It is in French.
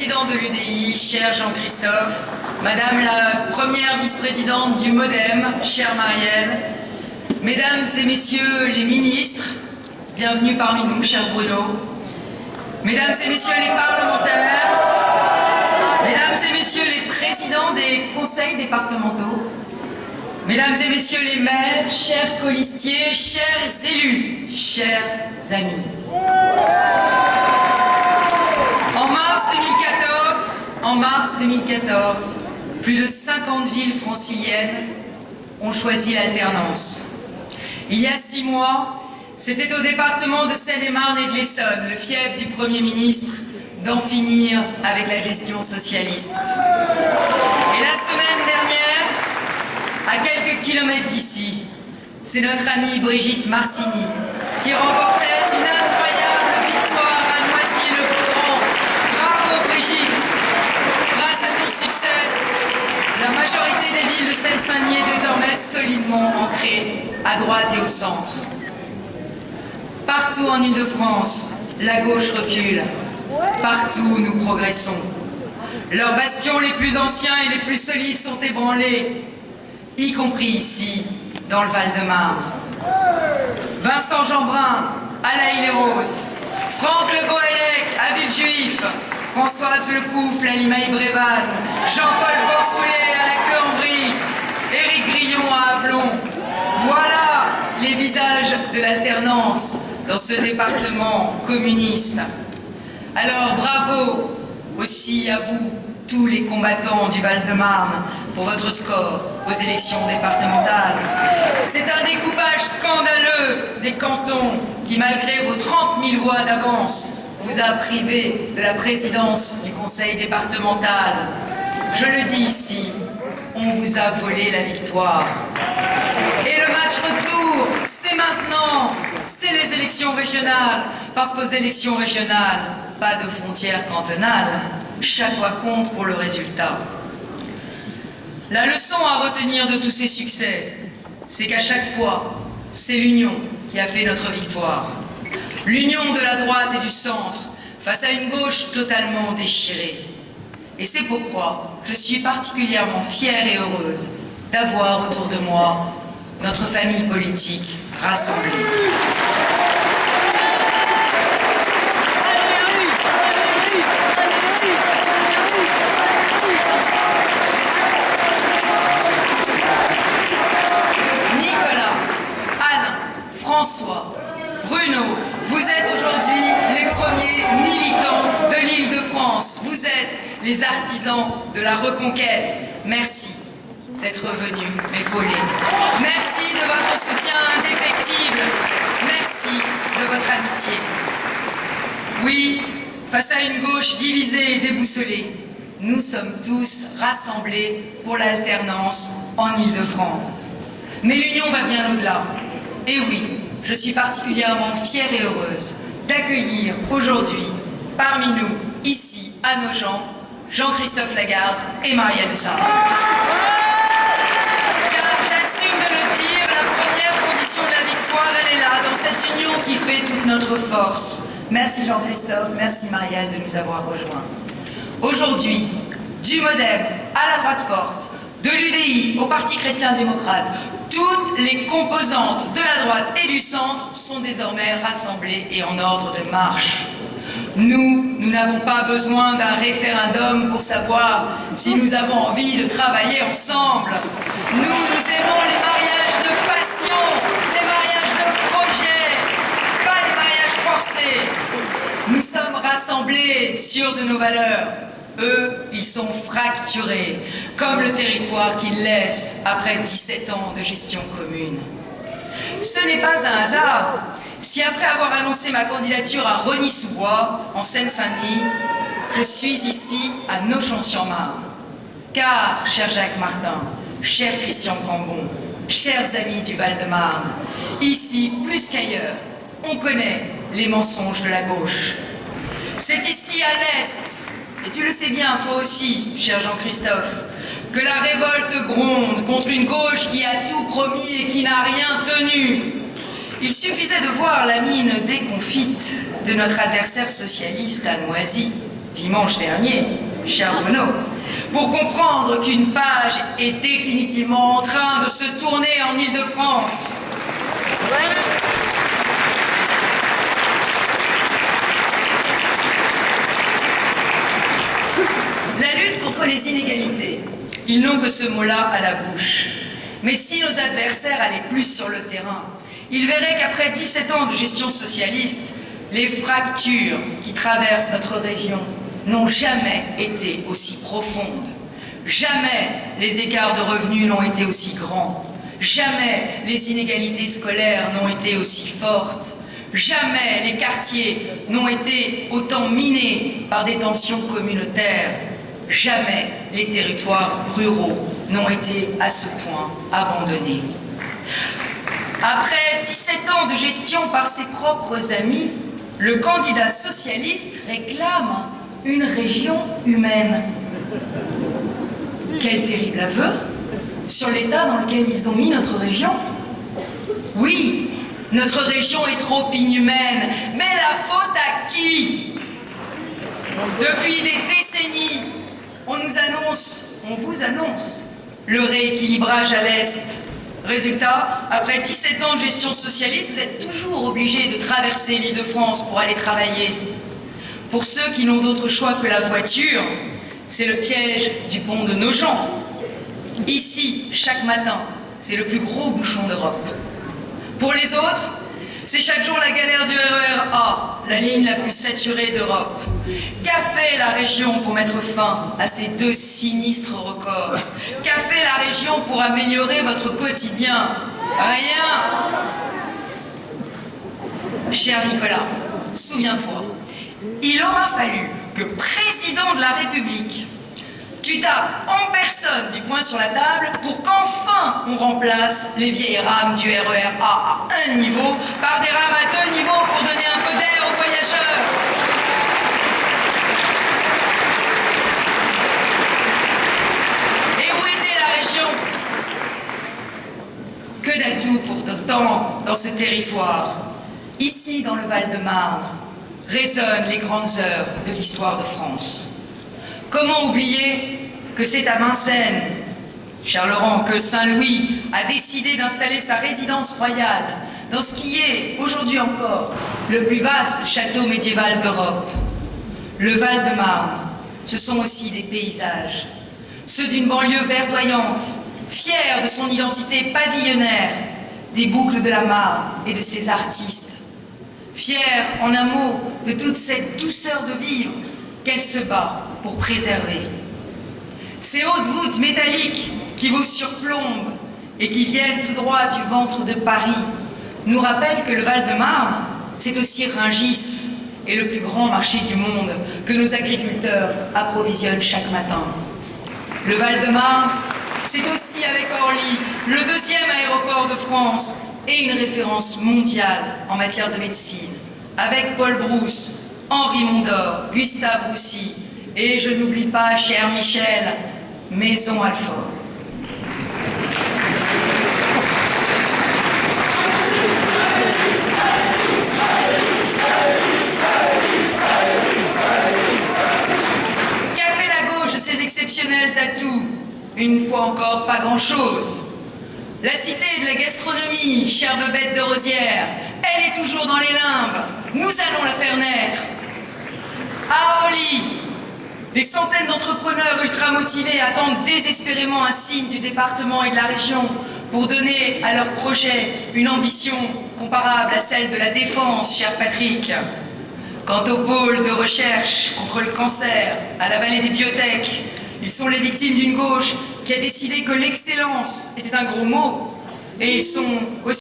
président de l'UDI, cher Jean-Christophe, Madame la première vice-présidente du MoDem, chère Marielle, Mesdames et Messieurs les ministres, bienvenue parmi nous, cher Bruno, Mesdames et Messieurs les parlementaires, Mesdames et Messieurs les présidents des conseils départementaux, Mesdames et Messieurs les maires, chers colistiers, chers élus, chers amis. En mars 2014, plus de 50 villes franciliennes ont choisi l'alternance. Il y a 6 mois, c'était au département de Seine-et-Marne et de l'Essonne, le fief du Premier ministre, d'en finir avec la gestion socialiste. Et la semaine dernière, à quelques kilomètres d'ici, c'est notre amie Brigitte Marcini qui remportait une incroyable victoire à Noisy-le-Grand. Bravo Brigitte! Grâce à ton succès, la majorité des villes de Seine-Saint-Denis est désormais solidement ancrée à droite et au centre. Partout en Île-de-France, la gauche recule. Partout, nous progressons. Leurs bastions les plus anciens et les plus solides sont ébranlés, y compris ici, dans le Val-de-Marne. Vincent Jeanbrun, à la Île-et-Rose, Franck Le Goélec, à Villejuif, Françoise Lecoufle, à Limaï-Brévannes, Jean-Paul Borsoulet, à la Queue-en-Brie, Éric Grillon, à Ablon. Voilà les visages de l'alternance dans ce département communiste. Alors bravo aussi à vous, tous les combattants du Val-de-Marne, pour votre score aux élections départementales. C'est un découpage scandaleux des cantons qui, malgré vos 30 000 voix d'avance, vous a privé de la présidence du conseil départemental. Je le dis ici, on vous a volé la victoire. Et le match retour, c'est maintenant, c'est les élections régionales, parce qu'aux élections régionales, pas de frontières cantonales, chaque voix compte pour le résultat. La leçon à retenir de tous ces succès, c'est qu'à chaque fois, c'est l'union qui a fait notre victoire. L'union de la droite et du centre face à une gauche totalement déchirée. Et c'est pourquoi je suis particulièrement fière et heureuse d'avoir autour de moi notre famille politique rassemblée. François, Bruno, vous êtes aujourd'hui les premiers militants de l'Île-de-France. Vous êtes les artisans de la reconquête. Merci d'être venus m'épauler. Merci de votre soutien indéfectible. Merci de votre amitié. Oui, face à une gauche divisée et déboussolée, nous sommes tous rassemblés pour l'alternance en Île-de-France. Mais l'union va bien au-delà. Et oui, je suis particulièrement fière et heureuse d'accueillir aujourd'hui, parmi nous, ici, à Nogent, Jean-Christophe Lagarde et Marielle de Sarney. Car j'assume de le dire, la première condition de la victoire, elle est là, dans cette union qui fait toute notre force. Merci Jean-Christophe, merci Marielle de nous avoir rejoints. Aujourd'hui, du MoDem à la droite forte, de l'UDI au Parti chrétien-démocrate, toutes les composantes de la droite et du centre sont désormais rassemblées et en ordre de marche. Nous n'avons pas besoin d'un référendum pour savoir si nous avons envie de travailler ensemble. Nous aimons les mariages de passion, les mariages de projet, pas les mariages forcés. Nous sommes rassemblés sur de nos valeurs. Eux, ils sont fracturés, comme le territoire qu'ils laissent après 17 ans de gestion commune. Ce n'est pas un hasard si après avoir annoncé ma candidature à Rosny-sous-Bois, en Seine-Saint-Denis, je suis ici à Nogent-sur-Marne. Car, cher Jacques Martin, cher Christian Cambon, chers amis du Val-de-Marne, ici, plus qu'ailleurs, on connaît les mensonges de la gauche. C'est ici, à l'Est, et tu le sais bien, toi aussi, cher Jean-Christophe, que la révolte gronde contre une gauche qui a tout promis et qui n'a rien tenu. Il suffisait de voir la mine déconfite de notre adversaire socialiste à Noisy. dimanche dernier, cher Bruno, pour comprendre qu'une page est définitivement en train de se tourner en Île-de-France. La lutte contre les inégalités, ils n'ont que ce mot-là à la bouche. Mais si nos adversaires allaient plus sur le terrain, ils verraient qu'après 17 ans de gestion socialiste, les fractures qui traversent notre région n'ont jamais été aussi profondes. Jamais les écarts de revenus n'ont été aussi grands. Jamais les inégalités scolaires n'ont été aussi fortes. Jamais les quartiers n'ont été autant minés par des tensions communautaires. Jamais les territoires ruraux n'ont été à ce point abandonnés. Après 17 ans de gestion par ses propres amis, le candidat socialiste réclame une région humaine. Quel terrible aveu sur l'état dans lequel ils ont mis notre région. Oui, notre région est trop inhumaine, mais la faute à qui? Depuis des décennies, on vous annonce le rééquilibrage à l'Est. Résultat, après 17 ans de gestion socialiste, vous êtes toujours obligés de traverser l'Île-de-France pour aller travailler. Pour ceux qui n'ont d'autre choix que la voiture, c'est le piège du pont de Nogent. Ici, chaque matin, c'est le plus gros bouchon d'Europe. Pour les autres, c'est chaque jour la galère du RER A, la ligne la plus saturée d'Europe. Qu'a fait la région pour mettre fin à ces 2 sinistres records? Qu'a fait la région pour améliorer votre quotidien? Rien. Cher Nicolas, souviens-toi, il aura fallu que président de la République, tu tapes en personne du poing sur la table pour qu'enfin on remplace les vieilles rames du RER A à 1 niveau par des rames à 2 niveaux pour donner un peu d'air aux voyageurs. Et où était la région? Que d'atouts pourtant dans ce territoire. Ici, dans le Val-de-Marne, résonnent les grandes heures de l'histoire de France. Comment oublier que c'est à Vincennes, cher Laurent, que Saint-Louis a décidé d'installer sa résidence royale dans ce qui est, aujourd'hui encore, le plus vaste château médiéval d'Europe. Le Val-de-Marne, ce sont aussi des paysages, ceux d'une banlieue verdoyante, fière de son identité pavillonnaire, des boucles de la Marne et de ses artistes, fière, en un mot, de toute cette douceur de vivre qu'elle se bat pour préserver. Ces hautes voûtes métalliques qui vous surplombent et qui viennent tout droit du ventre de Paris nous rappellent que le Val-de-Marne, c'est aussi Rungis et le plus grand marché du monde que nos agriculteurs approvisionnent chaque matin. Le Val-de-Marne, c'est aussi avec Orly le 2e aéroport de France et une référence mondiale en matière de médecine, avec Paul Brousse, Henri Mondor, Gustave Roussy, et je n'oublie pas, cher Michel, Maison Alfort. Qu'a fait la gauche de ces exceptionnels atouts? Une fois encore, pas grand-chose. La cité de la gastronomie, chère bebête de Rosière, elle est toujours dans les limbes. Nous allons la faire naître. À Orly, des centaines d'entrepreneurs ultra motivés attendent désespérément un signe du département et de la région pour donner à leur projet une ambition comparable à celle de la défense, cher Patrick. Quant au pôle de recherche contre le cancer, à la vallée des biotech, ils sont les victimes d'une gauche qui a décidé que l'excellence était un gros mot, et ils sont aussi